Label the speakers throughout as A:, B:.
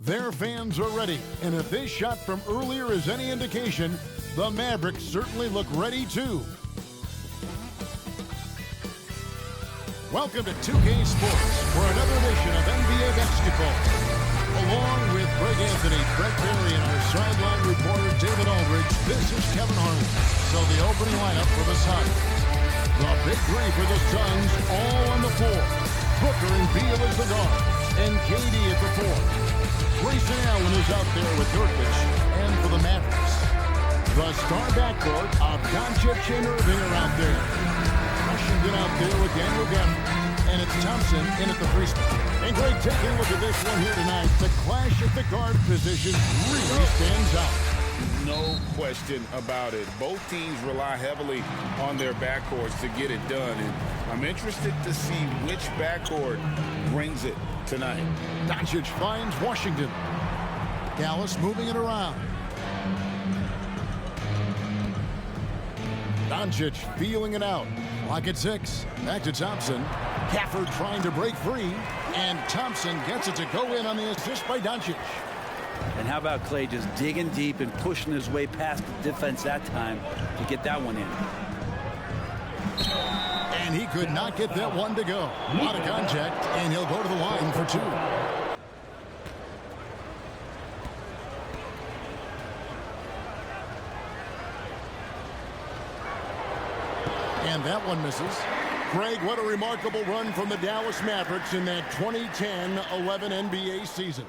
A: Their fans are ready, and if this shot from earlier is any indication, the Mavericks certainly look ready too. Welcome to 2K Sports for another edition of NBA basketball. Along with Greg Anthony, Brett Berry, and our sideline reporter David Aldridge, this is Kevin Harlan. So the opening lineup for the Suns. The big three for the Suns, all on the floor. Booker and Beal as the guards, and KD at the four. Grayson Allen is out there with Nurkic, and for the Mavericks, the star backcourt of Doncic and Irving are out there. Washington out there with Daniel Gafford, and it's Thompson in at the free spot. And Greg, taking a look at this one here tonight, the clash at the guard position really stands out.
B: No question about it. Both teams rely heavily on their backcourts to get it done, and I'm interested to see which backcourt brings it tonight.
A: Doncic finds Washington. Dallas moving it around. Doncic feeling it out. Clock at 6. Back to Thompson. Gafford trying to break free. And Thompson gets it to go in on the assist by Doncic.
C: And how about Clay just digging deep and pushing his way past the defense that time to get that one in.
A: And he could not get that one to go. Out of contact, and he'll go to the line for two. And that one misses. Greg, what a remarkable run from the Dallas Mavericks in that 2010-11 NBA season.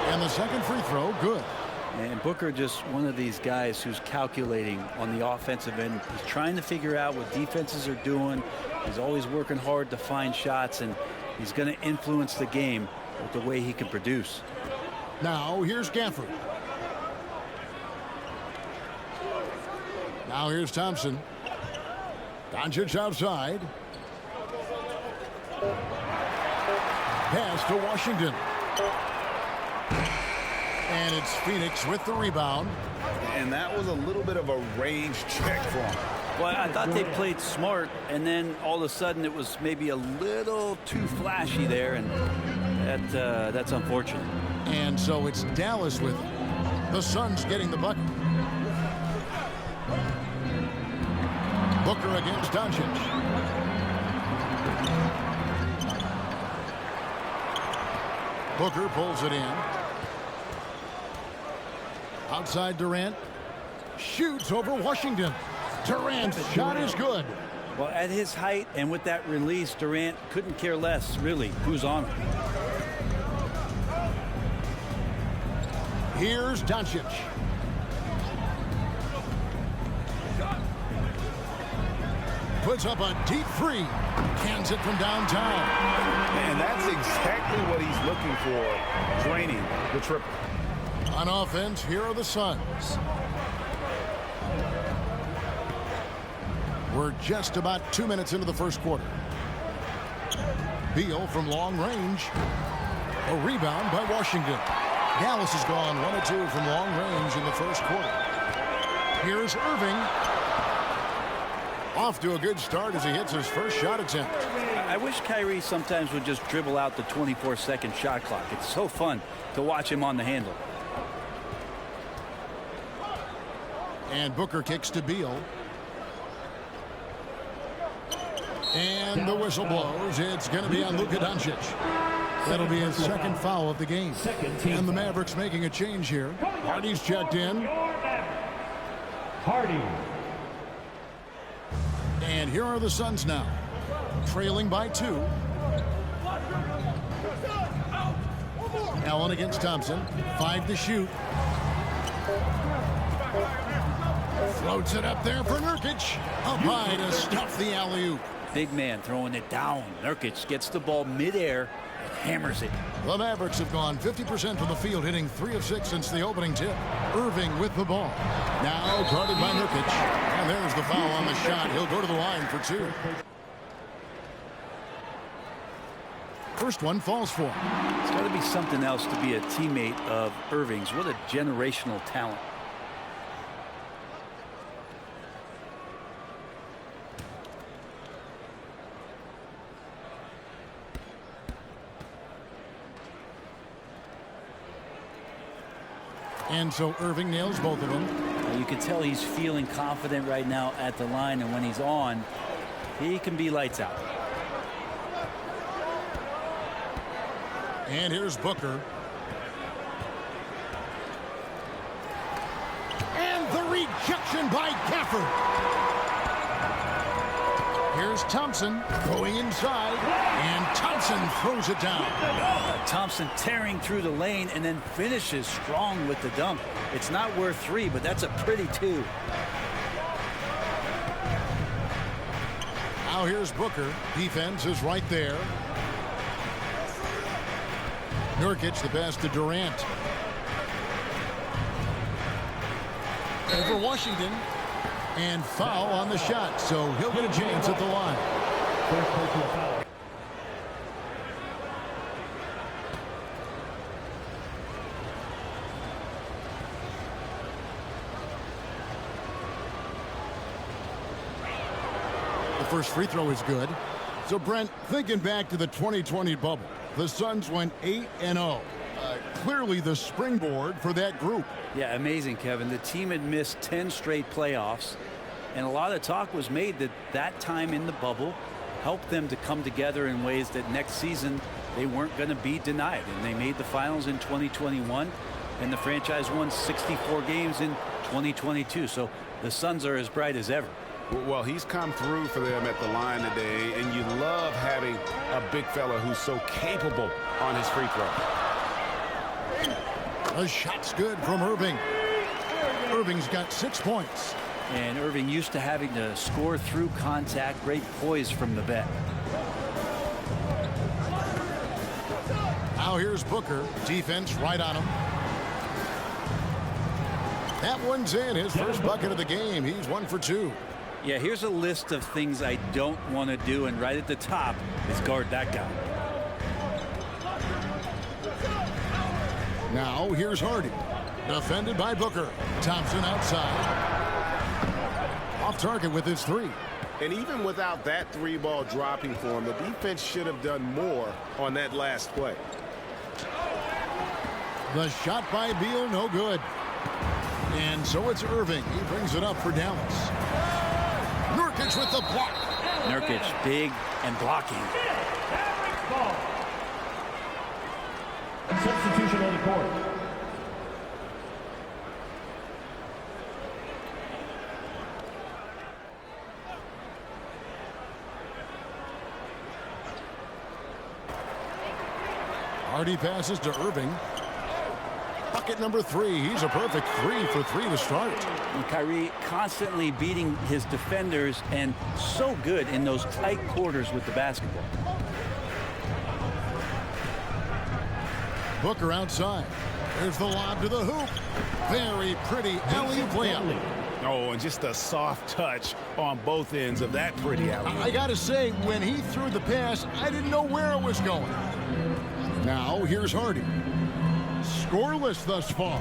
A: And the second free throw, good.
C: And Booker just one of these guys who's calculating on the offensive end. He's trying to figure out what defenses are doing. He's always working hard to find shots, and he's going to influence the game with the way he can produce.
A: Now here's Gafford. Now here's Thompson. Doncic outside. Pass to Washington. And it's Phoenix with the rebound.
B: And that was a little bit of a range check for him.
C: Well, I thought they played smart, and then all of a sudden it was maybe a little too flashy there, and that's unfortunate.
A: And so it's Dallas with it. The Suns getting the bucket. Booker against Doncic. Booker pulls it in. Outside Durant. Shoots over Washington. Durant's shot is good.
C: Well, at his height and with that release, Durant couldn't care less, really, who's on him.
A: Here's Doncic. Puts up a deep three. Cans it from downtown.
B: And that's exactly what he's looking for, draining the triple.
A: On offense, here are the Suns. We're just about 2 minutes into the first quarter. Beal from long range. A rebound by Washington. Dallas has gone 1 of 2 from long range in the first quarter. Here's Irving. Off to a good start as he hits his first shot attempt.
C: I wish Kyrie sometimes would just dribble out the 24-second shot clock. It's so fun to watch him on the handle.
A: And Booker kicks to Beal. And the whistle blows. It's going to be on LUKA Doncic. That'll be his second foul of the game. And the Mavericks making a change here. Hardy's checked in.
D: Hardy.
A: And here are the Suns now. Trailing by 2. Allen against Thompson. 5 to shoot. Floats it up there for Nurkic. Up high to stuff the alley-oop.
C: Big man throwing it down. Nurkic gets the ball midair and hammers it.
A: The Mavericks have gone 50% from the field, hitting 3 of 6 since the opening tip. Irving with the ball. Now guarded by Nurkic. And there's the foul on the shot. He'll go to the line for 2. First one falls for him.
C: It's got to be something else to be a teammate of Irving's. What a generational talent.
A: And so Irving nails both of them.
C: You can tell he's feeling confident right now at the line, and when he's on, he can be lights out.
A: And here's Booker. And the rejection by Gafford. Here's Thompson going inside, and Thompson throws it down.
C: Thompson tearing through the lane and then finishes strong with the dunk. It's not worth 3, but that's a pretty 2.
A: Now here's Booker. Defense is right there. Nurkic, the pass to Durant. Over Washington. And foul on the shot, so he'll get a chance at the line. The first free throw is good. So, Brent, thinking back to the 2020 bubble, the Suns went 8-0. Clearly the springboard for that group.
C: Yeah, amazing, Kevin. The team had missed 10 straight playoffs, and a lot of talk was made that that time in the bubble helped them to come together in ways that next season they weren't going to be denied. And they made the finals in 2021, and the franchise won 64 games in 2022. So the Suns are as bright as ever.
B: Well, he's come through for them at the line today, and you love having a big fella who's so capable on his free throw.
A: The shot's good from Irving. Irving's got 6 points.
C: And Irving used to having to score through contact. Great poise from the vet.
A: Now here's Booker. Defense right on him. That one's in. His first bucket of the game. He's 1 for 2.
C: Yeah, here's a list of things I don't want to do, and right at the top is guard that guy.
A: Now here's Hardy. Defended by Booker. Thompson outside. Off target with his 3.
B: And even without that 3-ball dropping for him, the defense should have done more on that last play.
A: The shot by Beal, no good. And so it's Irving. He brings it up for Dallas. Nurkic with the block.
C: Nurkic big and blocking.
D: Substitution on the court.
A: Hardy passes to Irving. Bucket number 3. He's a perfect 3 for 3 to start.
C: And Kyrie constantly beating his defenders and so good in those tight quarters with the basketball.
A: Booker outside. There's the lob to the hoop. Very pretty alley-oop layup.
B: Oh, and just a soft touch on both ends of that pretty alley-oop.
A: I got to say, when he threw the pass, I didn't know where it was going. Now, here's Hardy. Scoreless thus far.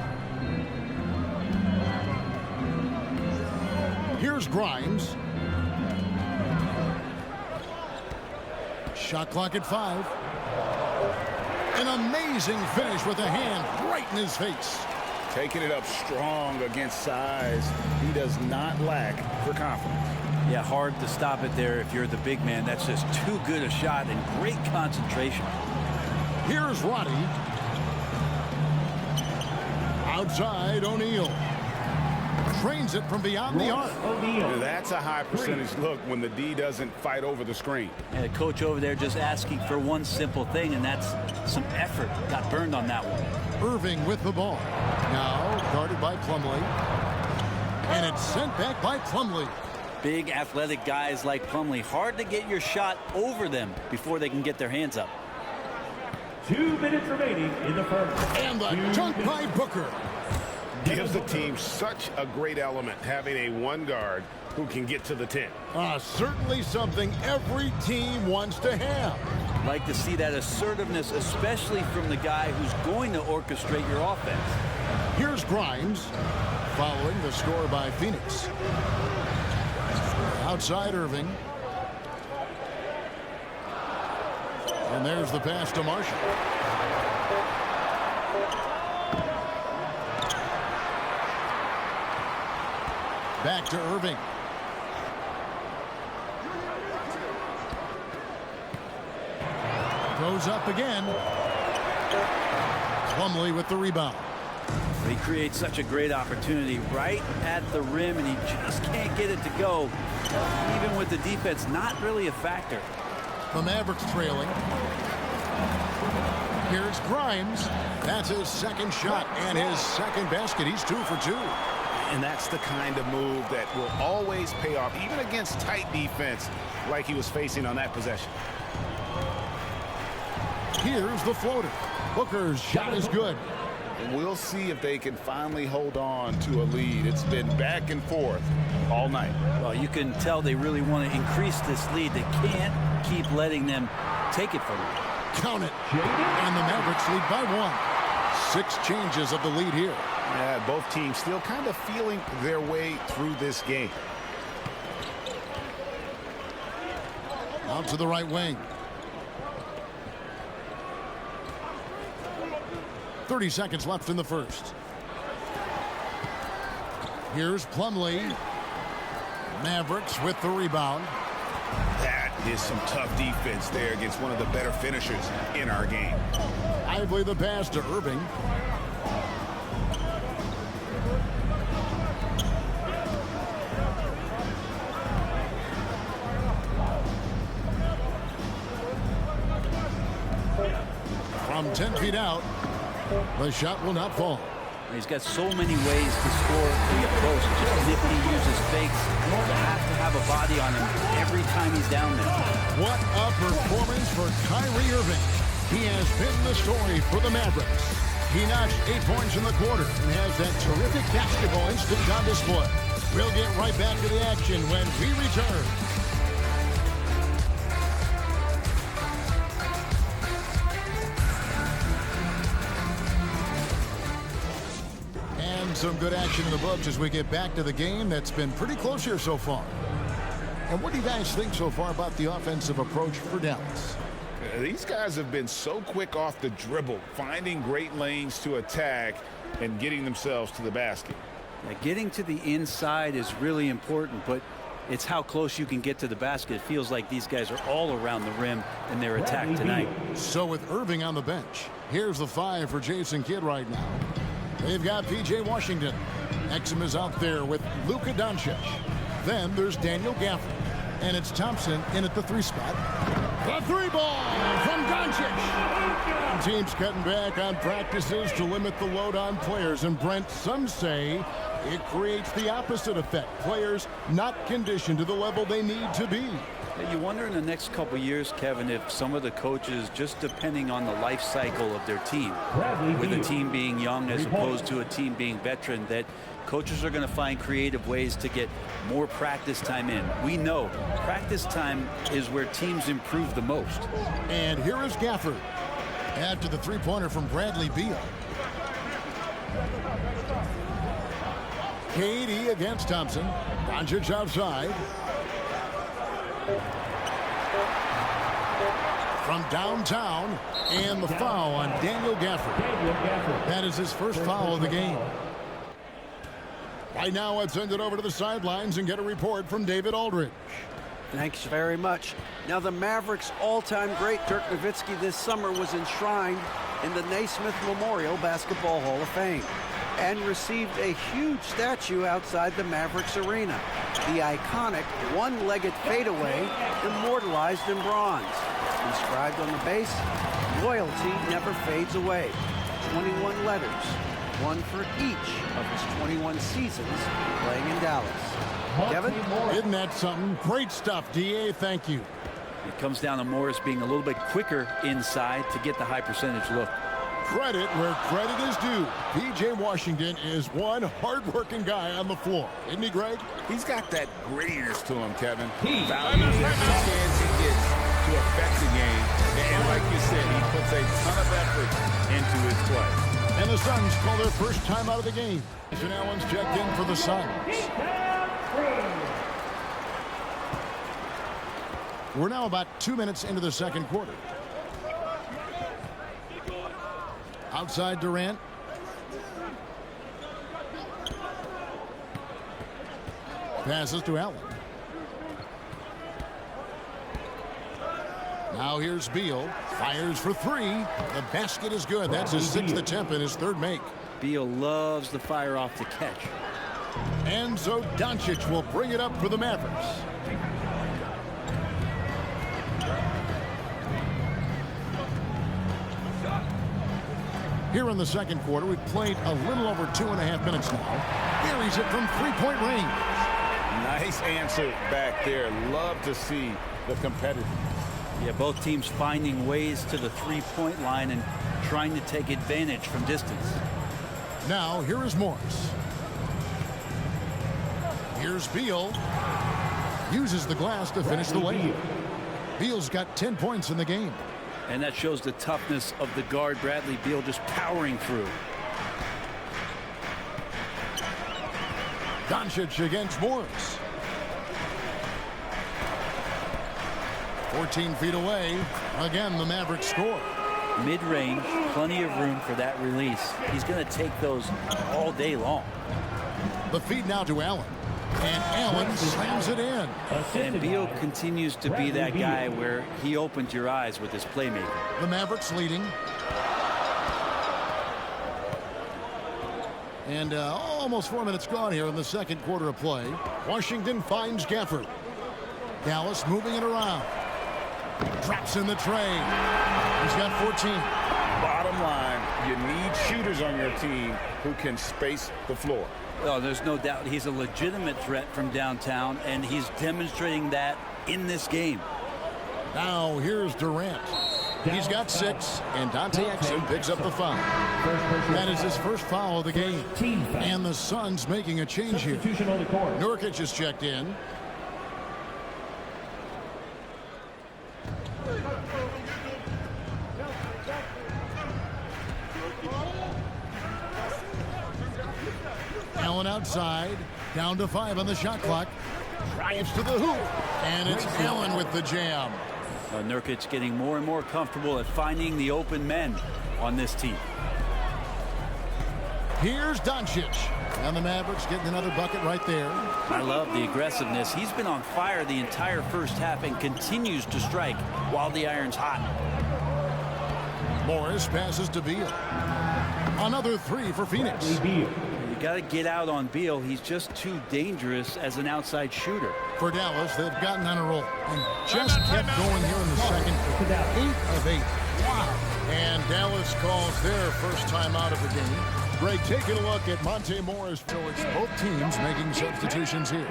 A: Here's Grimes. Shot clock at 5. An amazing finish with a hand right in his face.
B: Taking it up strong against size. He does not lack for confidence.
C: Yeah, hard to stop it there if you're the big man. That's just too good a shot and great concentration.
A: Here's Roddy. Outside, O'Neal. Trains it from beyond the arc.
B: That's a high percentage look when the D doesn't fight over the screen.
C: And the coach over there just asking for one simple thing, and that's some effort. Got burned on that one.
A: Irving with the ball. Now guarded by Plumlee. And it's sent back by Plumlee.
C: Big athletic guys like Plumlee. Hard to get your shot over them before they can get their hands up.
D: 2 minutes remaining in the first.
A: And the dunk by Booker.
B: Gives the team such a great element having a one guard who can get to the 10.
A: Certainly something every team wants to have.
C: Like to see that assertiveness, especially from the guy who's going to orchestrate your offense.
A: Here's Grimes following the score by Phoenix. Outside Irving. And there's the pass to Marshall. Back to Irving. Goes up again. Plumlee with the rebound.
C: He creates such a great opportunity right at the rim, and he just can't get it to go. Even with the defense, not really a factor.
A: The Mavericks trailing. Here's Grimes. That's his second shot and his second basket. He's 2 for 2.
B: And that's the kind of move that will always pay off, even against tight defense like he was facing on that possession.
A: Here's the floater. Booker's shot is good.
B: And we'll see if they can finally hold on to a lead. It's been back and forth all night.
C: Well, you can tell they really want to increase this lead. They can't keep letting them take it from them.
A: Count it. And the Mavericks lead by 1. 6 changes of the lead here.
B: Yeah, both teams still kind of feeling their way through this game.
A: Out to the right wing. 30 seconds left in the first. Here's Plumlee. Mavericks with the rebound.
B: That is some tough defense there against one of the better finishers in our game.
A: Lively the pass to Irving. From 10 feet out, the shot will not fall.
C: He's got so many ways to score in the post. Just nifty, uses fakes. You have to have a body on him every time he's down there.
A: What a performance for Kyrie Irving. He has been the story for the Mavericks. He notched 8 points in the quarter and has that terrific basketball instinct on display. We'll get right back to the action when we return. Some good action in the books as we get back to the game that's been pretty close here so far. And what do you guys think so far about the offensive approach for Dallas?
B: These guys have been so quick off the dribble, finding great lanes to attack and getting themselves to the basket.
C: Yeah, getting to the inside is really important, but it's how close you can get to the basket. It feels like these guys are all around the rim in their attack tonight.
A: So with Irving on the bench, here's the 5 for Jason Kidd right now. They've got P.J. Washington. Exum is out there with LUKA Doncic. Then there's Daniel Gafford. And it's Thompson in at the 3 spot. The 3 ball from Doncic. Teams cutting back on practices to limit the load on players. And Brent, some say it creates the opposite effect. Players not conditioned to the level they need to be.
C: You wonder in the next couple years, Kevin, if some of the coaches, just depending on the life cycle of their team, with a team being young as opposed to a team being veteran, that coaches are going to find creative ways to get more practice time in. We know practice time is where teams improve the most.
A: And here is Gafford. After the 3-pointer from Bradley Beal. KD against Thompson. Doncic outside. From downtown, and the foul on Daniel Gafford. That is his first foul of the game. Right now, let's send it over to the sidelines and get a report from David Aldridge.
E: Thanks very much. Now, the Mavericks' all-time great Dirk Nowitzki this summer was enshrined in the Naismith Memorial Basketball Hall of Fame and received a huge statue outside the Mavericks arena. The iconic one-legged fadeaway immortalized in bronze. Inscribed on the base, loyalty never fades away. 21 letters, one for each of his 21 seasons playing in Dallas. Kevin?
A: Isn't that something? Great stuff, D.A. Thank you.
C: It comes down to Morris being a little bit quicker inside to get the high percentage look.
A: Credit where credit is due. P.J. Washington is one hard-working guy on the floor. Isn't he, Greg?
B: He's got that grittiness to him, Kevin. Values every chance he gets to affect the game. And like you said, he puts a ton of effort into his play.
A: And the Suns call their first time out of the game. Jason Allen's checked in for the Suns. We're now about 2 minutes into the second quarter. Outside Durant. passes to Allen. Now here's Beal. Fires for three. The basket is good. That's his 6th attempt and his 3rd make.
C: Beal loves the fire off the catch.
A: And so Doncic will bring it up for the Mavericks. Here in the second quarter, we've played a little over 2.5 minutes now. Here he's it from 3-point range.
B: Nice answer back there. Love to see the competitive.
C: Yeah, both teams finding ways to the 3-point line and trying to take advantage from distance.
A: Now, here is Morris. Here's Beal. Uses the glass to finish the layup. Beal's got 10 points in the game.
C: And that shows the toughness of the guard, Bradley Beal, just powering through.
A: Doncic against Morris. 14 feet away. Again, the Mavericks score.
C: Mid-range, plenty of room for that release. He's going to take those all day long.
A: The feed now to Allen. And Allen slams it in.
C: And Beal continues to be that guy where he opens your eyes with his playmaking.
A: The Mavericks leading. And almost 4 minutes gone here in the second quarter of play. Washington finds Gafford. Dallas moving it around. Drops in the tray. He's got 14.
B: Bottom line, you need shooters on your team who can space the floor.
C: Well, there's no doubt he's a legitimate threat from downtown, and he's demonstrating that in this game.
A: Now here's Durant. He's got 6, and Dante Exum picks up the foul. That is his first foul of the game. And the Suns making a change here. Nurkic is checked in. Allen outside, down to 5 on the shot clock. Drives to the hoop, and it's Allen with the jam.
C: Nurkic getting more and more comfortable at finding the open men on this team.
A: Here's Doncic, and the Mavericks getting another bucket right there.
C: I love the aggressiveness. He's been on fire the entire first half and continues to strike while the iron's hot.
A: Morris passes to Beal. Another 3 for Phoenix.
C: You got to get out on Beal. He's just too dangerous as an outside shooter.
A: For Dallas, they've gotten on a roll and just kept going here in the second. 8 of 8. Wow. And Dallas calls their first time out of the game. Greg, taking a look at Monte Morris. So it's both teams making substitutions here.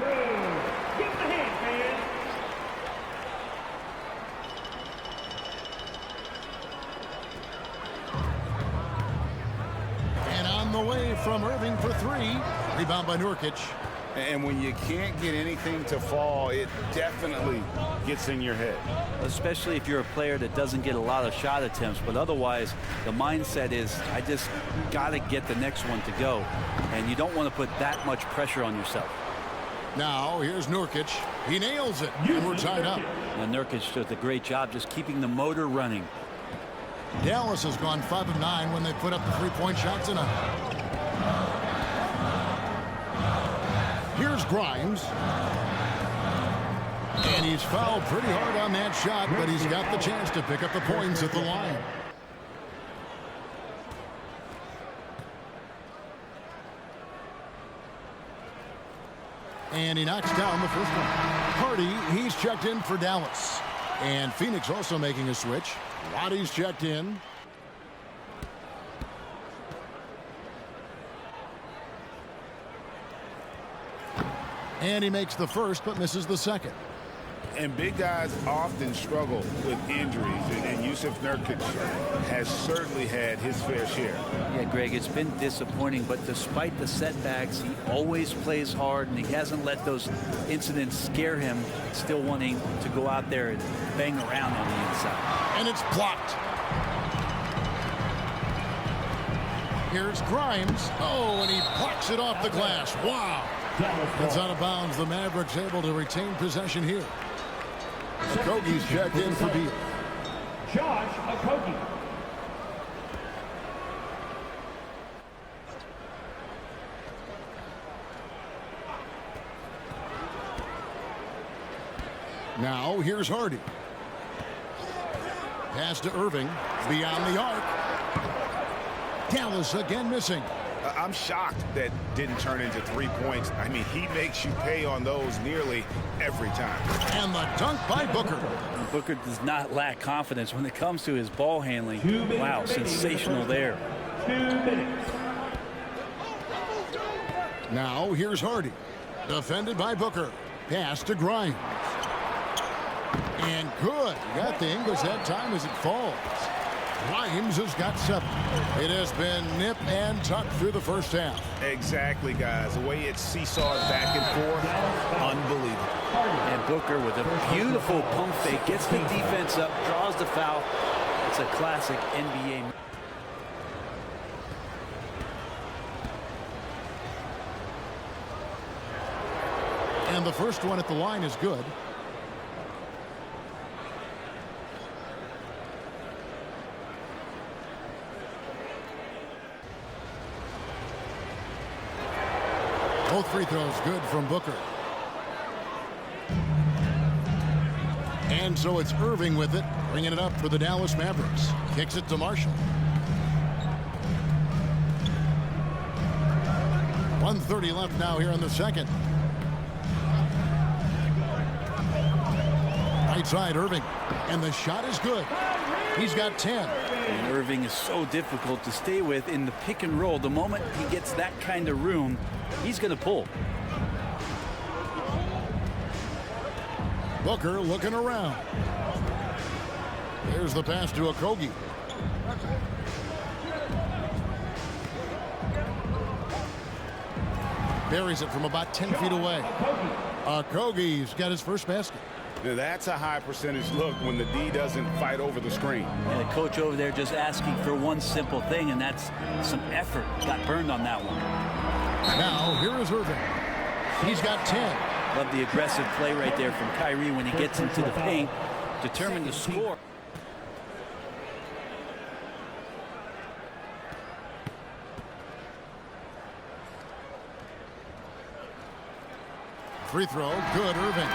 A: And on the way from Irving for 3. Rebound by Nurkic.
B: And when you can't get anything to fall, it definitely gets in your head.
C: Especially if you're a player that doesn't get a lot of shot attempts. But otherwise, the mindset is, I just got to get the next one to go. And you don't want to put that much pressure on yourself.
A: Now, here's Nurkic. He nails it, and we're tied up.
C: And Nurkic does a great job just keeping the motor running.
A: Dallas has gone 5 of 9 when they put up the 3-point shot tonight. Here's Grimes. And he's fouled pretty hard on that shot, but he's got the chance to pick up the points at the line. And he knocks down the first one. Hardy, he's checked in for Dallas. And Phoenix also making a switch. Roddy's checked in. And he makes the first, but misses the second.
B: And big guys often struggle with injuries, and Yusuf Nurkic has certainly had his fair share.
C: Yeah, Greg, it's been disappointing, but despite the setbacks, he always plays hard, and he hasn't let those incidents scare him, still wanting to go out there and bang around on the inside.
A: And it's blocked. Here's Grimes. Oh, and he blocks it off the glass. Wow. It's out of bounds. The Mavericks able to retain possession here. Okogie's checked in for Beal.
D: Josh Okogie.
A: Now here's Hardy. Pass to Irving. Beyond the arc. Dallas again missing.
B: I'm shocked that didn't turn into 3 points. I mean, he makes you pay on those nearly every time.
A: And the dunk by Booker.
C: Booker does not lack confidence when it comes to his ball handling. Wow, sensational there.
D: 2 minutes.
A: Now here's Hardy. Defended by Booker. Pass to Grimes. And good. Got the English that time as it falls. Grimes has got 7. It has been nip and tuck through the first half.
B: Exactly, guys. The way it's seesawed back and forth, unbelievable.
C: And Booker with a beautiful pump fake, gets the defense up, draws the foul. It's a classic NBA.
A: And the first one at the line is good. Both free throws good from Booker. And so it's Irving with it, bringing it up for the Dallas Mavericks. Kicks it to Marshall. 1:30 left now here in the second. Right side, Irving. And the shot is good. He's got 10.
C: And Irving is so difficult to stay with in the pick and roll. The moment he gets that kind of room, he's going to pull.
A: Booker looking around. There's the pass to Okogie. Buries it from about 10 feet away. Okogie's got his first basket.
B: Now, that's a high percentage look when the D doesn't fight over the screen.
C: And the coach over there just asking for one simple thing, and that's some effort. Got burned on that one.
A: Now, here is Irving. He's got 10.
C: Love the aggressive play right there from Kyrie when he gets into the paint, determined to score.
A: Free throw, good, Irving.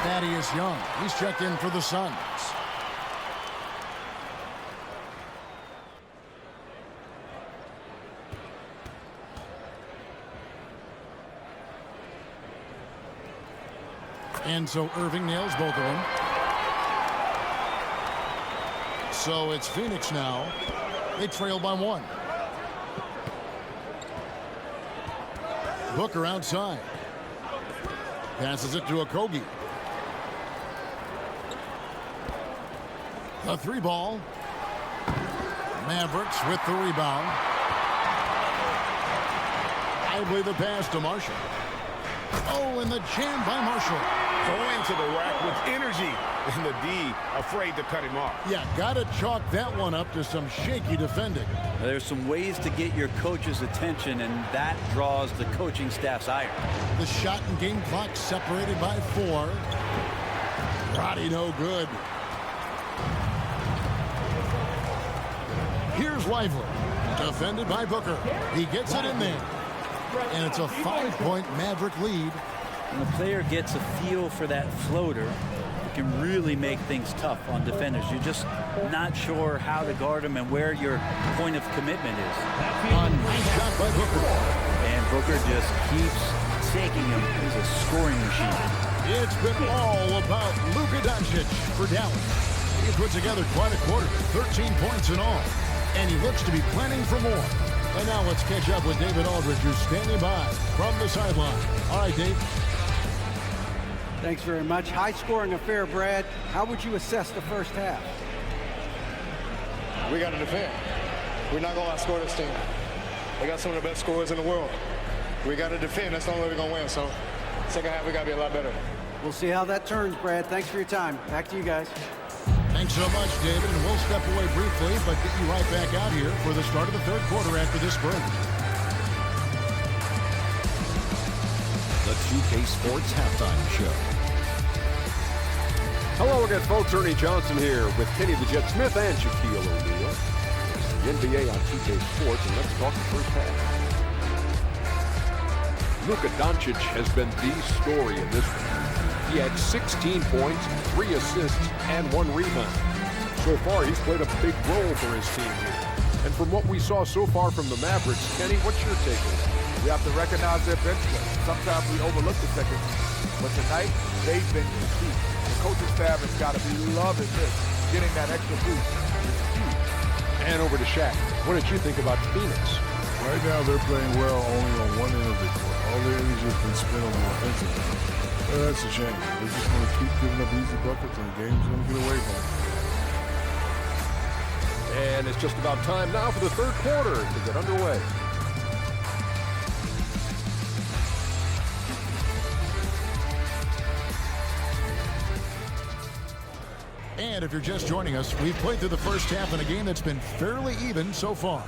A: Thaddeus Young, he's checked in for the Suns. And so Irving nails both of them. So it's Phoenix now. They trail by 1. Booker outside. Passes it to Okogie. The 3 ball. Mavericks with the rebound. Lively the pass to Marshall. Oh, and the jam by Marshall.
B: Going to the rack with energy, and the D afraid to cut him off.
A: Yeah, got to chalk that one up to some shaky defending.
C: There's some ways to get your coach's attention, and that draws the coaching staff's ire.
A: The shot and game clock separated by 4. Roddy no good. Here's Lively. Defended by Booker. He gets it in there. And it's a 5-point Maverick lead.
C: When the player gets a feel for that floater, it can really make things tough on defenders. You're just not sure how to guard them and where your point of commitment is.
A: A nice shot by Booker.
C: And Booker just keeps taking him. He's a scoring machine.
A: It's been all about LUKA Doncic for Dallas. He put together quite a quarter, 13 points in all. And he looks to be planning for more. And now let's catch up with David Aldridge, who's standing by from the sideline. All right, Dave.
E: Thanks very much. High-scoring affair, Brad. How would you assess the first half?
F: We got to defend. We're not going to outscore this team. They got some of the best scorers in the world. We got to defend. That's the only way we're going to win. So, second half, we got to be a lot better.
E: We'll see how that turns, Brad. Thanks for your time. Back to you guys.
A: Thanks so much, David. And we'll step away briefly, but get you right back out here for the start of the third quarter after this break.
G: The 2K Sports Halftime Show.
H: Hello again, folks. Ernie Johnson here with Kenny the Jet Smith and Shaquille O'Neal. It's the NBA on 2K Sports, and let's talk the first half. LUKA Doncic has been the story in this one. He had 16 points, 3 assists, and 1 rebound. So far, he's played a big role for his team here. And from what we saw so far from the Mavericks, Kenny, what's your take on it?
I: We have to recognize their bench play. Sometimes we overlook the second team, but tonight they've been key. The coaching staff has got to be loving this. Getting that extra boost is huge.
H: And over to Shaq. What did you think about Phoenix?
J: Right now they're playing well only on one end of the court. All their energy has been spent on the offensive end. Well, that's a shame. They're just going to keep giving up easy buckets and the game's going to get away from them.
H: And it's just about time now for the third quarter to get underway.
A: And if you're just joining us, we've played through the first half in a game that's been fairly even so far.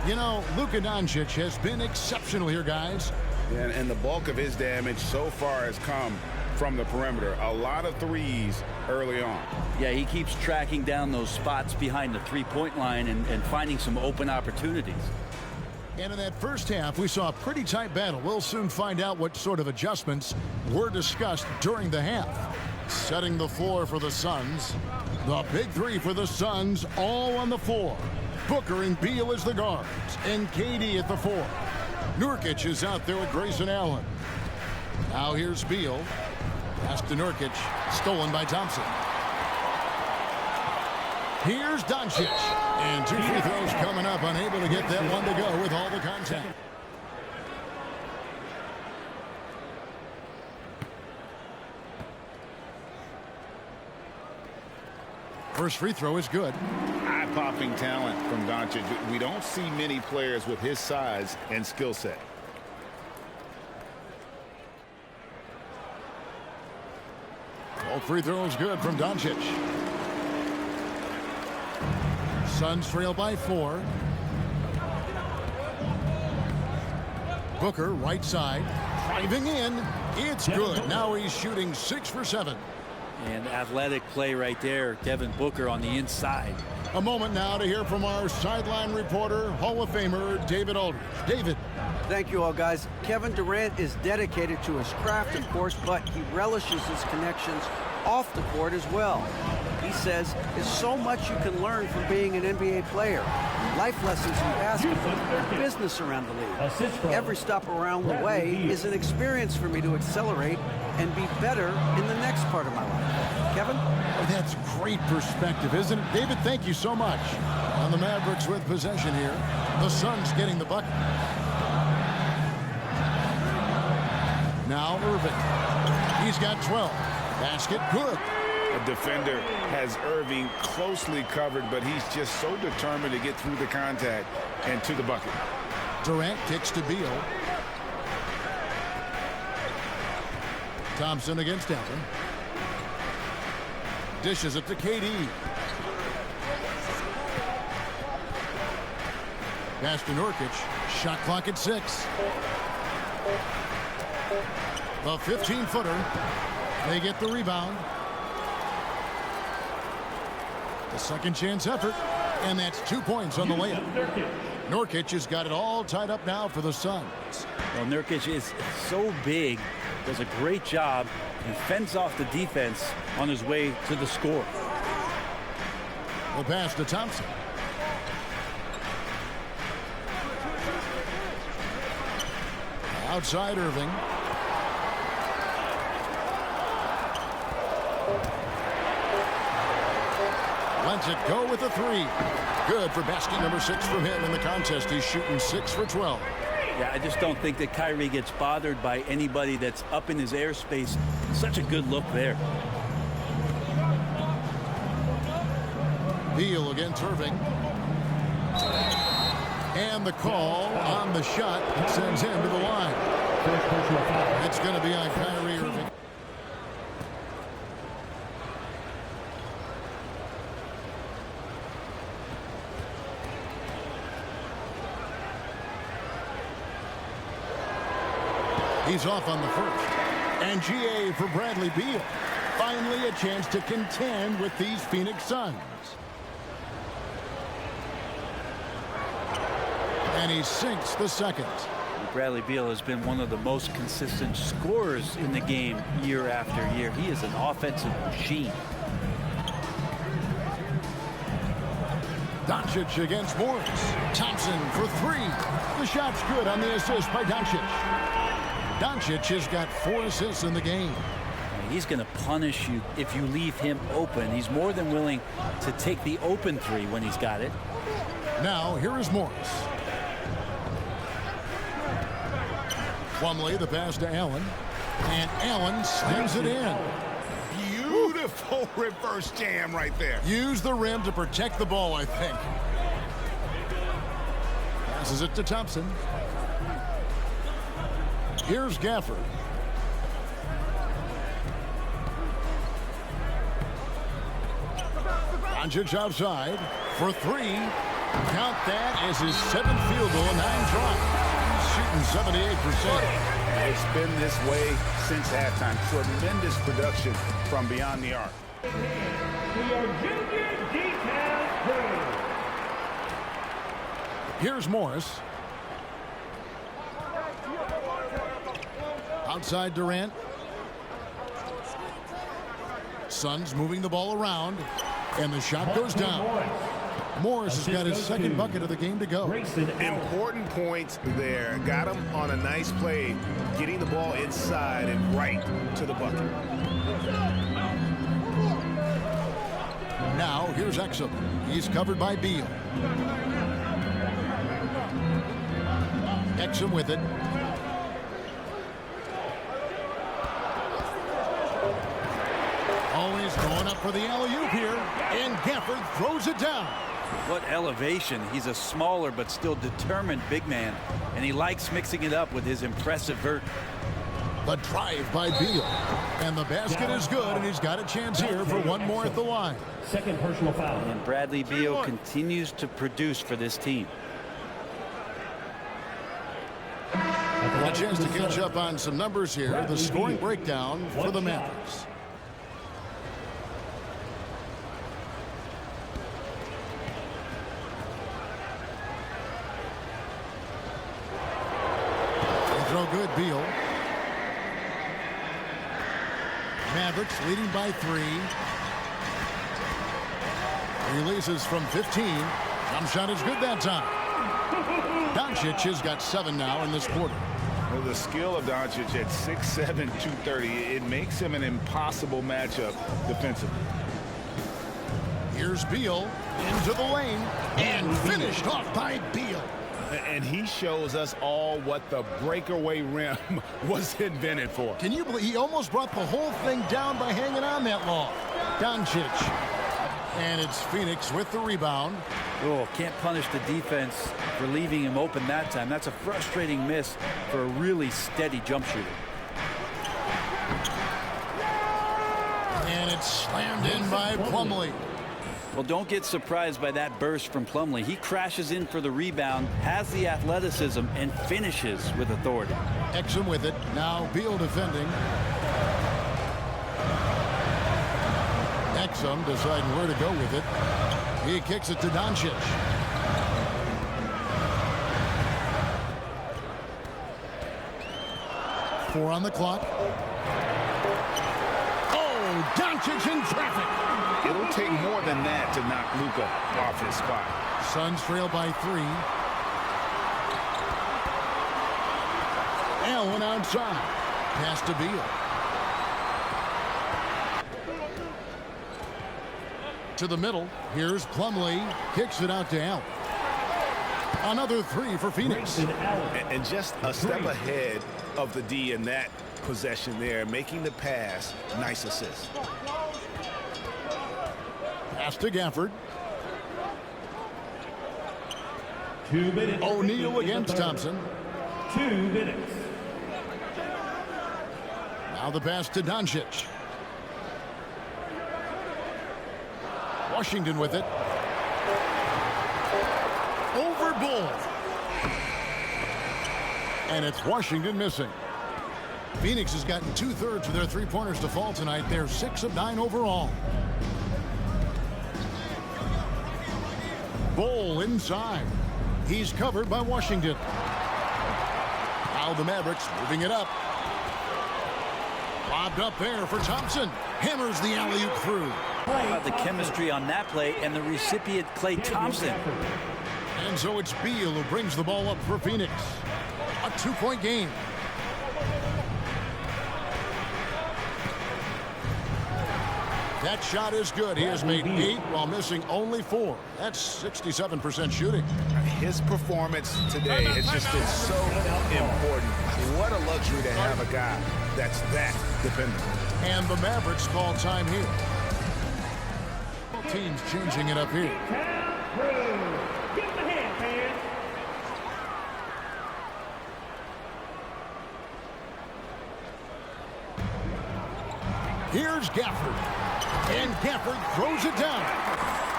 A: You know, LUKA has been exceptional here, guys.
B: And the bulk of his damage so far has come from the perimeter. A lot of threes early on.
C: Yeah, he keeps tracking down those spots behind the three-point line and finding some open opportunities.
A: And in that first half, we saw a pretty tight battle. We'll soon find out what sort of adjustments were discussed during the half. Setting the floor for the Suns. The big three for the Suns, all on the floor. Booker and Beal as the guards, and KD at the 4. Nurkic is out there with Grayson Allen. Now here's Beal. Pass to Nurkic, stolen by Thompson. Here's Doncic, and 2 free throws coming up, unable to get that one to go with all the contact. First free throw is good.
B: Eye-popping talent from Doncic. We don't see many players with his size and skill set.
A: All free throws good from Doncic. Suns trail by 4. Booker, right side, driving in. It's good. Now he's shooting 6 for 7.
C: And athletic play right there. Devin Booker on the inside.
A: A moment now to hear from our sideline reporter, Hall of Famer David Aldridge. David.
E: Thank you all, guys. Kevin Durant is dedicated to his craft, of course, but he relishes his connections off the court as well. He says there's so much you can learn from being an NBA player. Life lessons in basketball, business around the league. Every stop around the way is an experience for me to accelerate and be better in the next part of my life. Kevin?
A: That's great perspective, isn't it? David, thank you so much. On the Mavericks with possession here. The Suns getting the bucket. Now Irving. He's got 12. Basket good.
B: A defender has Irving closely covered, but he's just so determined to get through the contact and to the bucket.
A: Durant kicks to Beal. Thompson against Allen. Dishes it to KD. Pass to Nurkic. Shot clock at 6. The 15-footer. They get the rebound. The second chance effort. And that's 2 points on the layup. Nurkic has got it all tied up now for the Suns.
C: Well, Nurkic is so big. Does a great job and fends off the defense on his way to the score.
A: The pass to Thompson. Outside Irving. Lets it go with a 3. Good for basket number 6 from him in the contest. He's shooting 6 for 12.
C: Yeah, I just don't think that Kyrie gets bothered by anybody that's up in his airspace. Such a good look there.
A: Beal against Irving. And the call on the shot sends him to the line. It's going to be on Kyrie Irving. He's off on the first. And GA for Bradley Beal. Finally a chance to contend with these Phoenix Suns. And he sinks the second.
C: Bradley Beal has been one of the most consistent scorers in the game year after year. He is an offensive machine.
A: Doncic against Morris. Thompson for three. The shot's good on the assist by Doncic. Doncic has got 4 assists in the game.
C: He's going to punish you if you leave him open. He's more than willing to take the open three when he's got it.
A: Now, here is Morris. Plumlee, the pass to Allen. And Allen slams it in.
B: Beautiful reverse jam right there.
A: Use the rim to protect the ball, I think. Passes it to Thompson. Here's Gafford. Doncic outside for three. Count that as his 7th field goal in 9 tries. Shooting 78%.
B: It's been this way since halftime. Tremendous production from beyond the arc.
A: Here's Morris. Outside Durant. Suns moving the ball around. And the shot goes down. Morris has got his 2nd bucket of the game to go.
B: Important points there. Got him on a nice play, getting the ball inside and right to the bucket.
A: Now here's Exum. He's covered by Beal. Exum with it. Always going up for the alley-oop here. And Gafford throws it down.
C: What elevation. He's a smaller but still determined big man. And he likes mixing it up with his impressive vert.
A: The drive by Beal. And the basket is good, and he's got a chance here for one more at the line.
D: 2nd personal foul.
C: And Bradley Beal continues to produce for this team.
A: A chance to catch up on some numbers here. The scoring breakdown for the Mavericks. Throw good, Beal. Mavericks leading by 3. Releases from 15. Jump shot is good that time. Doncic has got 7 now in this quarter.
B: Well, the skill of Doncic at 6'7", 230, it makes him an impossible matchup defensively.
A: Here's Beal into the lane and finished off by Beal.
B: And he shows us all what the breakaway rim was invented for.
A: Can you believe he almost brought the whole thing down by hanging on that long? Doncic. And it's Phoenix with the rebound.
C: Oh, can't punish the defense for leaving him open that time. That's a frustrating miss for a really steady jump shooter.
A: And it's slammed in by Plumlee.
C: Well, don't get surprised by that burst from Plumlee. He crashes in for the rebound, has the athleticism, and finishes with authority.
A: Exum with it. Now Beal defending. Exum deciding where to go with it. He kicks it to Doncic. Four on the clock. Oh, Doncic in traffic.
B: It'll take more than that to knock LUKA off his spot.
A: Suns trail by 3. Allen outside. Pass to Beal. To the middle. Here's Plumlee. Kicks it out to Allen. Another 3 for Phoenix.
B: And just a step ahead of the D in that possession there, making the pass. Nice assist.
A: Pass to Gafford.
D: 2 minutes.
A: O'Neal against Thompson.
D: 2 minutes.
A: Now the pass to Doncic. Washington with it. Over Bull. And it's Washington missing. Phoenix has gotten 2/3 of their 3-pointers to fall tonight. They're 6 of 9 overall. Bull inside. He's covered by Washington. Now the Mavericks moving it up. Lobbed up there for Thompson. Hammers the alley-oop through.
C: How about the chemistry on that play and the recipient, Klay Thompson?
A: And so it's Beal who brings the ball up for Phoenix. A 2-point game. That shot is good. He has made 8 while missing only 4. That's 67% shooting.
B: His performance today has just been so important. What a luxury to have a guy that's that dependable.
A: And the Mavericks call time here. Teams changing it up here.
D: Give him a hand, man.
A: Here's Gafford. And Gafford throws it down.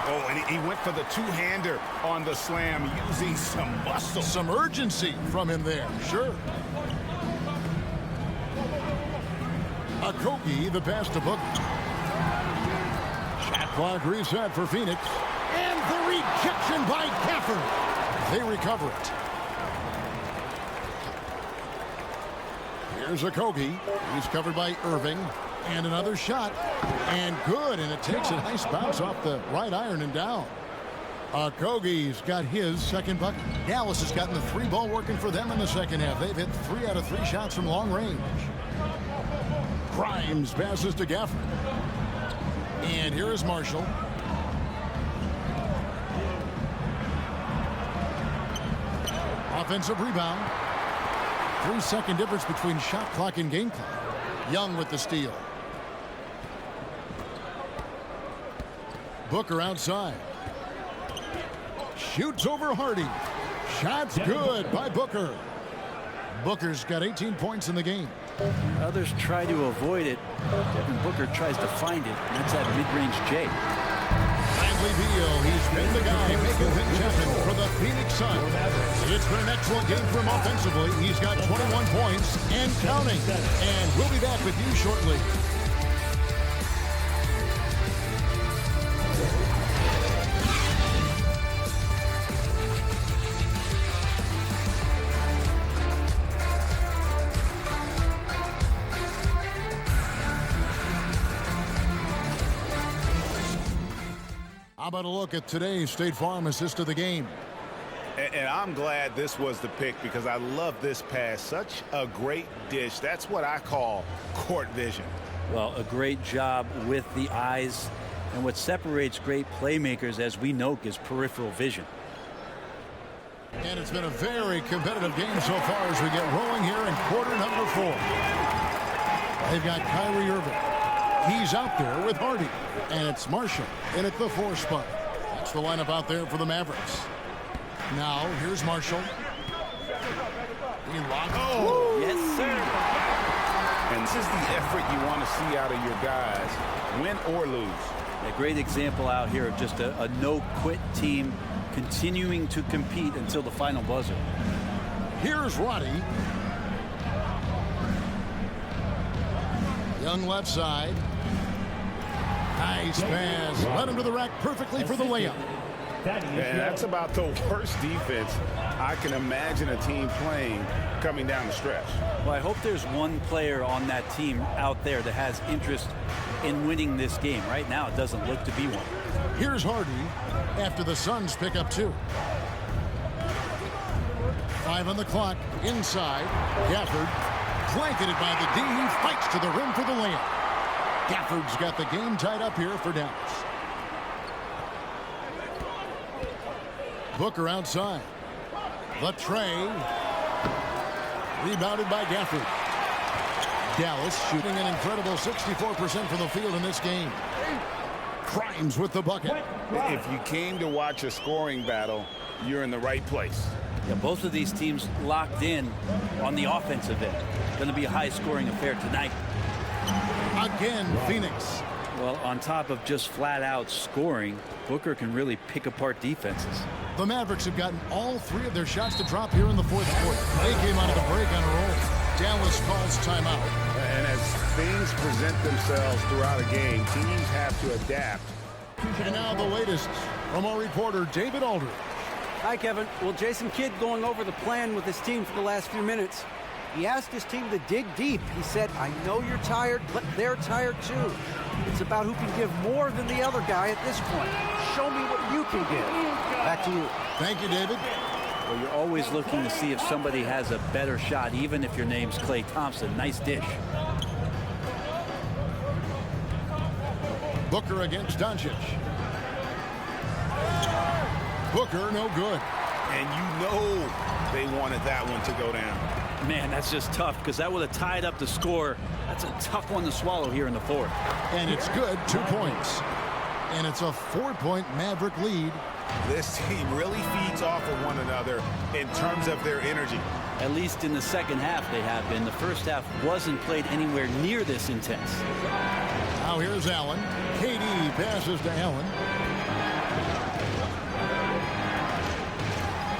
B: Oh, and he went for the two-hander on the slam, using some muscle.
A: Some urgency from him there, sure. Okogie, the pass to Booker. Shot clock reset for Phoenix. And the rejection by Gafford. They recover it. Here's Okogie. He's covered by Irving. And another shot. And good. And it takes a nice bounce off the right iron and down. Okogie's got his second bucket. Dallas has gotten the 3-ball working for them in the second half. They've hit 3 out of 3 shots from long range. Grimes passes to Gafford. And here is Marshall. Offensive rebound. 3-second difference between shot clock and game clock. Young with the steal. Booker outside. Shoots over Hardy. Shot's good by Booker. Booker's got 18 points in the game.
C: Others try to avoid it. Devin Booker tries to find it. And that's that mid-range J.
A: Bradley Beal, he's been the guy making things happen for the Phoenix Suns. It's been an excellent game for him offensively. He's got 21 points and counting. And we'll be back with you shortly. How about a look at today's State Farm assist of the game?
B: And I'm glad this was the pick because I love this pass. Such a great dish. That's what I call court vision.
C: Well, a great job with the eyes. And what separates great playmakers, as we know, is peripheral vision.
A: And it's been a very competitive game so far as we get rolling here in quarter number 4. They've got Kyrie Irving. He's out there with Hardy. And it's Marshall in at the 4 spot. That's the lineup out there for the Mavericks. Now, here's Marshall. He locked.
C: Oh, yes, sir.
B: And this is the effort you want to see out of your guys, win or lose.
C: A great example out here of just a no-quit team continuing to compete until the final buzzer.
A: Here's Roddy. Young left side. Nice pass. Led him to the rack perfectly for the layup.
B: And that's about the worst defense I can imagine a team playing coming down the stretch.
C: Well, I hope there's one player on that team out there that has interest in winning this game. Right now, it doesn't look to be one.
A: Here's Hardy after the Suns pick up 2. 5 on the clock. Inside. Gafford. Blanketed by the D. He fights to the rim for the layup. Gafford's got the game tied up here for Dallas. Booker outside. The tray. Rebounded by Gafford. Dallas shooting an incredible 64% from the field in this game. Grimes with the bucket.
B: If you came to watch a scoring battle, you're in the right place.
C: Yeah, both of these teams locked in on the offensive end. Going to be a high-scoring affair tonight.
A: Again, Phoenix.
C: Well, on top of just flat-out scoring, Booker can really pick apart defenses.
A: The Mavericks have gotten all 3 of their shots to drop here in the 4th quarter. They came out of the break on a roll. Dallas calls timeout.
B: And as things present themselves throughout a game, teams have to adapt.
A: And now the latest from our reporter, David Aldridge.
E: Hi, Kevin. Well, Jason Kidd going over the plan with his team for the last few minutes. He asked his team to dig deep. He said, I know you're tired, but they're tired too. It's about who can give more than the other guy at this point. Show me what you can give. Back to you.
A: Thank you, David.
C: Well, you're always looking to see if somebody has a better shot, even if your name's Klay Thompson. Nice dish.
A: Booker against Doncic. Booker, no good.
B: And you know they wanted that one to go down.
C: Man, that's just tough because that would have tied up the score. That's a tough one to swallow here in the fourth.
A: And it's good, 2 points. And it's a 4-point Maverick lead.
B: This team really feeds off of one another in terms of their energy.
C: At least in the second half they have been. The first half wasn't played anywhere near this intense.
A: Now here's Allen. KD passes to Allen.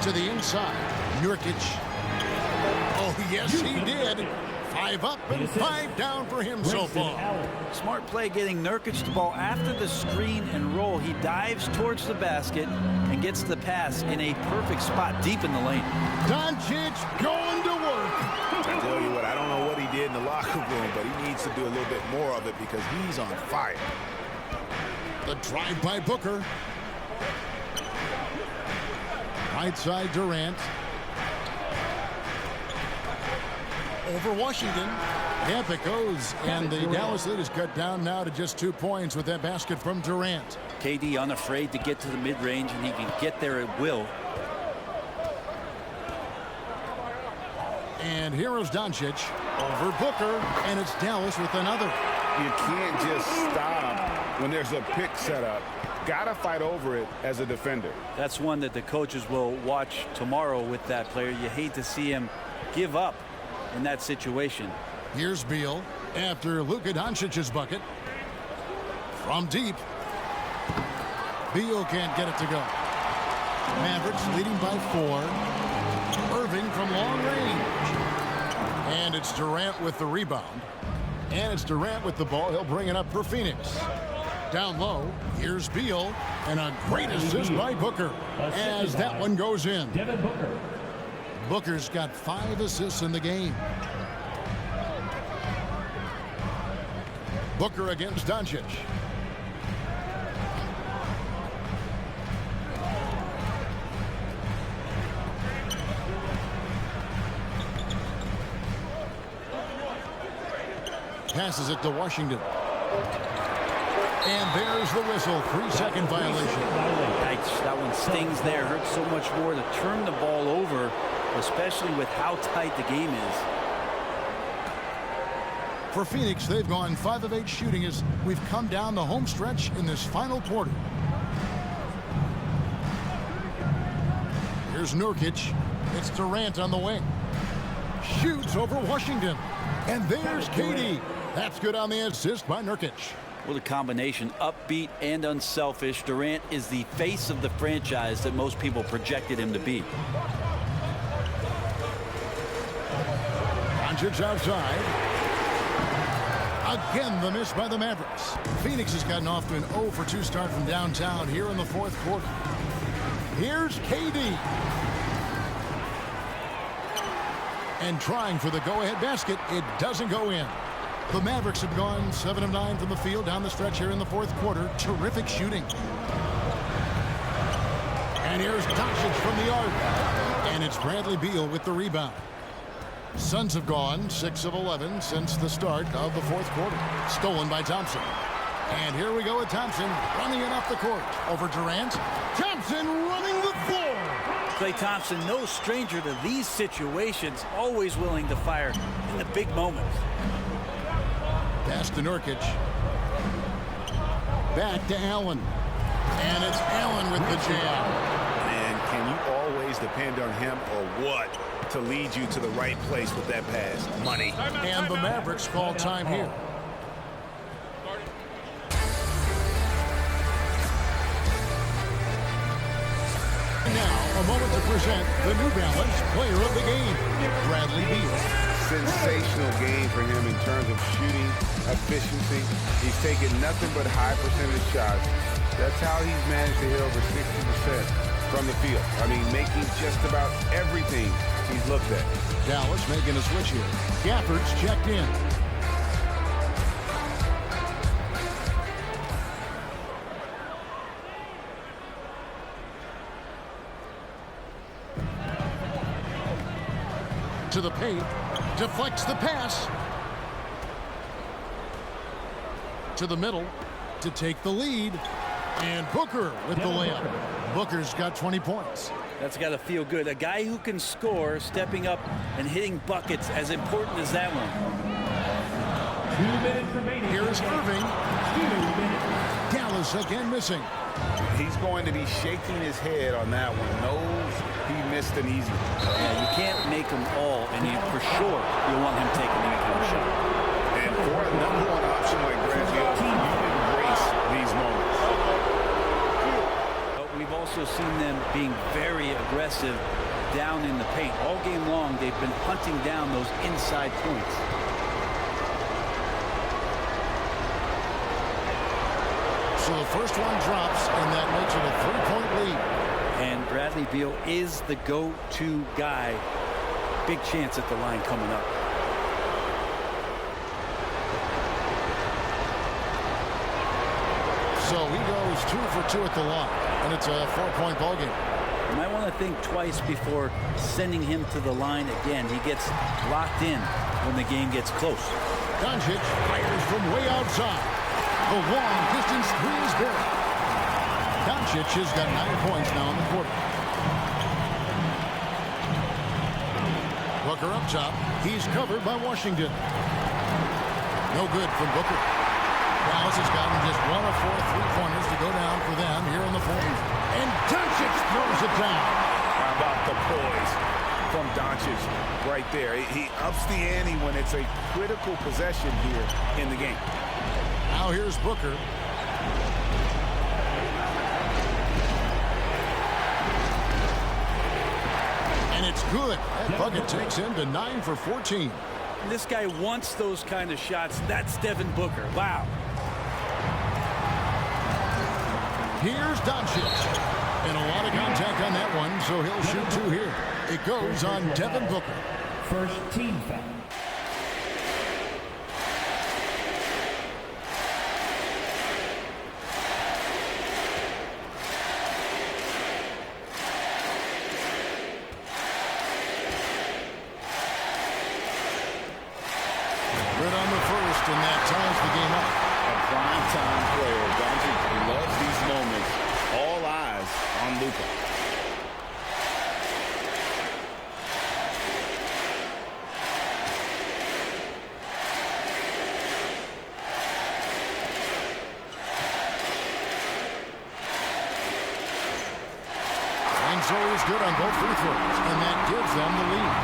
A: To the inside. Nurkic. Oh, yes, he did. 5 up and 5 down for him so far.
C: Smart play getting Nurkic the ball after the screen and roll. He dives towards the basket and gets the pass in a perfect spot deep in the lane.
A: Doncic going to work.
B: I tell you what, I don't know what he did in the locker room, but he needs to do a little bit more of it because he's on fire.
A: The drive by Booker. Right side Durant. Over Washington. Yep, it goes. And the Dallas lead is cut down now to just 2 points with that basket from Durant.
C: KD unafraid to get to the mid-range, and he can get there at will.
A: And here is Doncic over Booker, and it's Dallas with another.
B: You can't just stop when there's a pick set up. Gotta fight over it as a defender.
C: That's one that the coaches will watch tomorrow with that player. You hate to see him give up in that situation.
A: Here's Beal after Luka Doncic's bucket. From deep. Beal can't get it to go. Mavericks leading by 4. Irving from long range. And it's Durant with the rebound. And it's Durant with the ball. He'll bring it up for Phoenix. Down low, here's Beal. And a great assist by Booker as that one goes in.
D: Devin Booker.
A: Booker's got 5 assists in the game. Booker against Doncic. Passes it to Washington. And there's the whistle. 3-second violation.
C: Yikes, that one stings there. Hurts so much more to turn the ball over, especially with how tight the game is.
A: For Phoenix, they've gone 5 of 8 shooting as we've come down the home stretch in this final quarter. Here's Nurkic. It's Durant on the wing. Shoots over Washington. And there's KD. That's good on the assist by Nurkic.
C: What a combination, upbeat and unselfish. Durant is the face of the franchise that most people projected him to be.
A: Doncic outside. Again, the miss by the Mavericks. Phoenix has gotten off to an 0 for 2 start from downtown here in the fourth quarter. Here's KD. And trying for the go-ahead basket. It doesn't go in. The Mavericks have gone 7 of 9 from the field down the stretch here in the fourth quarter. Terrific shooting. And here's Doncic from the arc. And it's Bradley Beal with the rebound. Suns have gone 6 of 11 since the start of the fourth quarter. Stolen by Thompson. And here we go with Thompson running it up the court. Over Durant. Thompson running the floor.
C: Klay Thompson, no stranger to these situations, always willing to fire in the big moments.
A: Pass to Nurkic. Back to Allen. And it's Allen with the jam.
B: And can you always depend on him or what to lead you to the right place with that pass? Money.
A: And the Mavericks call time here. Now, a moment to present the New Balance Player of the Game, Bradley Beal.
B: Sensational game for him in terms of shooting efficiency. He's taken nothing but high percentage shots. That's how he's managed to hit over 60% from the field. I mean, making just about everything he he's looked at.
A: Dallas making a switch here. Gafford's checked in. To the paint, deflects the pass. To the middle to take the lead. And Booker with the layup. Booker's got 20 points.
C: That's got to feel good. A guy who can score, stepping up and hitting buckets, as important as that one.
D: 2 minutes remaining.
A: Here's Irving.
D: 2 minutes.
A: Dallas again missing.
B: He's going to be shaking his head on that one. Knows he missed an easy one.
C: Yeah, you can't make them all, and for sure you want him taking the equal shot.
B: And for a number one option like Brazil, you embrace these moments.
C: But we've also seen them being very aggressive down in the paint. All game long, they've been hunting down those inside points.
A: So the first one drops, and that makes it a 3-point lead.
C: And Bradley Beal is the go-to guy. Big chance at the line coming up.
A: So he goes 2 for 2 at the line, and it's a 4-point ball game.
C: You might want to think twice before sending him to the line again. He gets locked in when the game gets close.
A: Doncic fires from way outside. The long distance three is good. Doncic has got 9 points now in the quarter. Booker up top. He's covered by Washington. No good from Booker. Dallas has gotten just 1 of 4 3-pointers to go down for them here in the fourth. And Doncic throws it down.
B: How about the poise from Doncic right there? He ups the ante when it's a critical possession here in the game.
A: Now here's Booker. And it's good. That bucket takes him to 9 for 14.
C: This guy wants those kind of shots. That's Devin Booker. Wow.
A: Here's Doncic. And a lot of contact on that one, so he'll shoot 2 here. It goes on Devin Booker.
D: First team foul.
A: Good on the first, and that ties the game up.
B: A prime-time player. Doncic loves these moments. All eyes on LUKA.
A: And so he's good on both free throws, and that gives them the lead.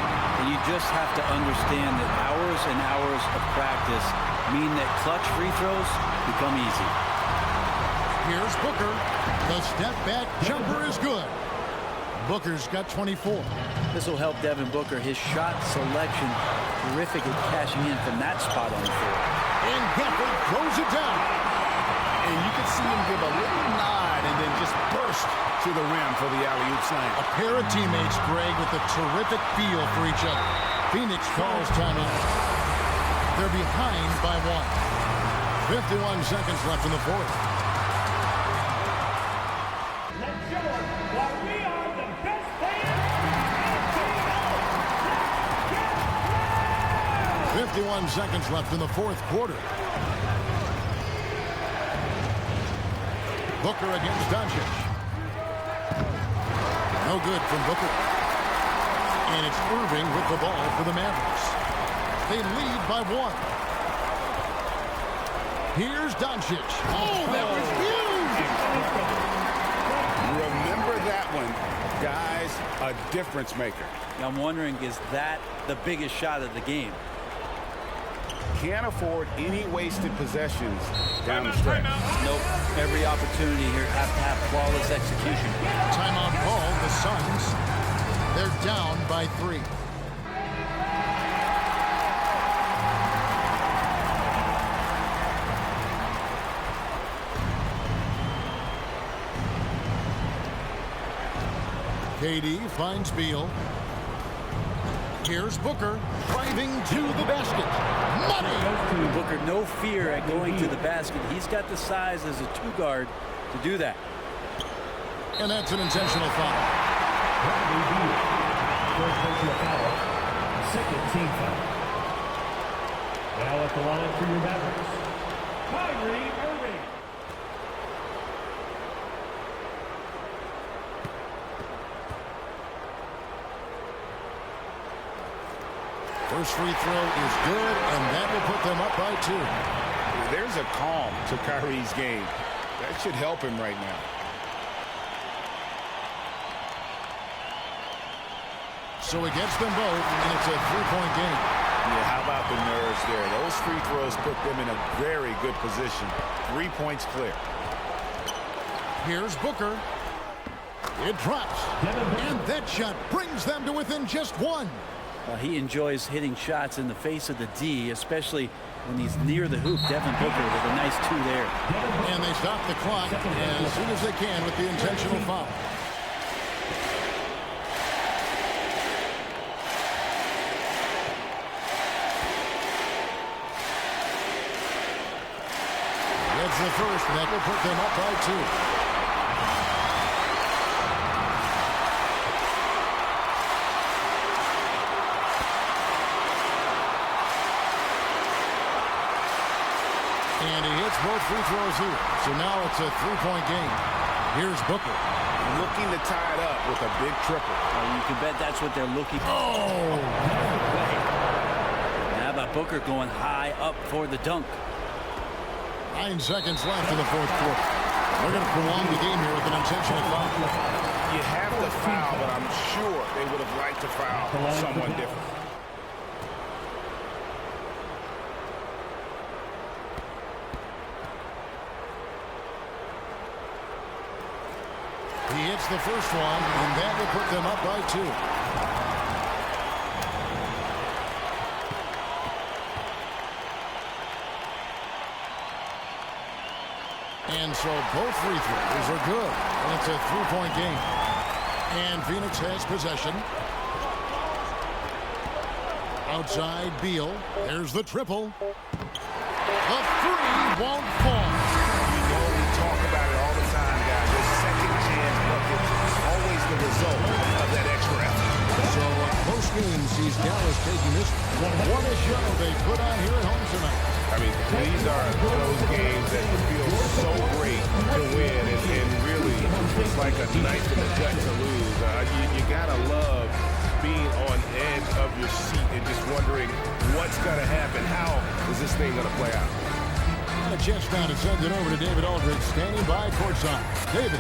C: And you just have to understand that hours and hours of practice mean that clutch free throws become easy.
A: Here's Booker. The step back jumper is good. Booker's got 24.
C: This will help Devin Booker. His shot selection terrific at cashing in from that spot on the floor.
A: And Gafford throws it down.
B: And you can see him give a little nod and then just burst to the rim for the alley-oop slam.
A: A pair of teammates, Greg, with a terrific feel for each other. Phoenix calls timeout. They're behind by 1. 51 seconds left in the fourth.
D: Let's show them why we are the best players in
A: 51 seconds left in the fourth quarter. Booker against Doncic. No good from Booker. And it's Irving with the ball for the Mavericks. They lead by 1. Here's Doncic. Oh, that was huge!
B: Remember that one, guys, a difference maker.
C: I'm wondering, is that the biggest shot of the game?
B: Can't afford any wasted possessions down the stretch.
C: Nope. Every opportunity here has to have flawless execution.
A: Timeout called. The Suns. They're down by 3. KD finds Beal. Here's Booker driving to the basket. Money!
C: Booker, no fear at going to the basket. He's got the size as a two-guard to do that.
A: And that's an intentional foul.
D: First personal foul. Second team foul. Now at the line for your Mavericks, Kyrie Irving.
A: First free throw is good, and that will put them up by 2.
B: There's a calm to Kyrie's game. That should help him right now.
A: So he gets them both, and it's a 3-point game.
B: Yeah, how about the nerves there? Those free throws put them in a very good position. 3 points clear.
A: Here's Booker. It drops, and that shot brings them to within just 1.
C: He enjoys hitting shots in the face of the D, especially when he's near the hoop. Devin Booker with a nice 2 there.
A: And they stop the clock as soon as they can with the intentional foul. That's the first, and that will put them up by 2. And he hits both free throws here. So now it's a 3-point game. Here's Booker.
B: Looking to tie it up with a big triple.
C: You can bet that's what they're looking for.
A: Oh!
C: How about Booker going high up for the dunk?
A: 9 seconds left in the fourth quarter. We're going to prolong the game here with an intentional foul.
B: You have to foul, but I'm sure they would have liked to foul someone different.
A: He hits the first one, and that will put them up by 2. And so both free throws are good. And it's a 3-point game. And Phoenix has possession. Outside Beal. There's the triple. The 3 won't fall.
B: You know we talk about it all the time, guys. Those second chance buckets is always the result of that extra effort.
A: So a close game sees Dallas taking this. What a show they put on here at home tonight.
B: I mean, these are those games that feel so great to win, and really it's like a knife in the gut to lose. You gotta love being on edge of your seat and just wondering what's gonna happen. How is this thing gonna play out?
A: A chance now to send it over to David Aldridge, standing by courtside. David.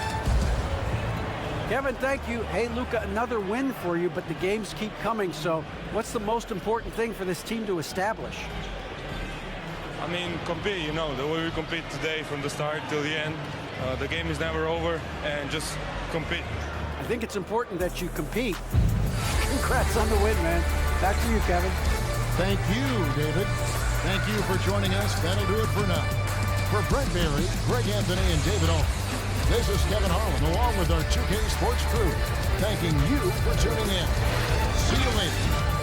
E: Kevin, thank you. Hey, Luka, another win for you, but the games keep coming. So what's the most important thing for this team to establish?
K: I mean, compete, you know, the way we compete today from the start till the end. The game is never over, and just compete.
E: I think it's important that you compete. Congrats on the win, man. Back to you, Kevin.
A: Thank you, David. Thank you for joining us. That'll do it for now. For Brent Barry, Greg Anthony, and David Aldridge, this is Kevin Harlan, along with our 2K Sports crew, thanking you for tuning in. See you later.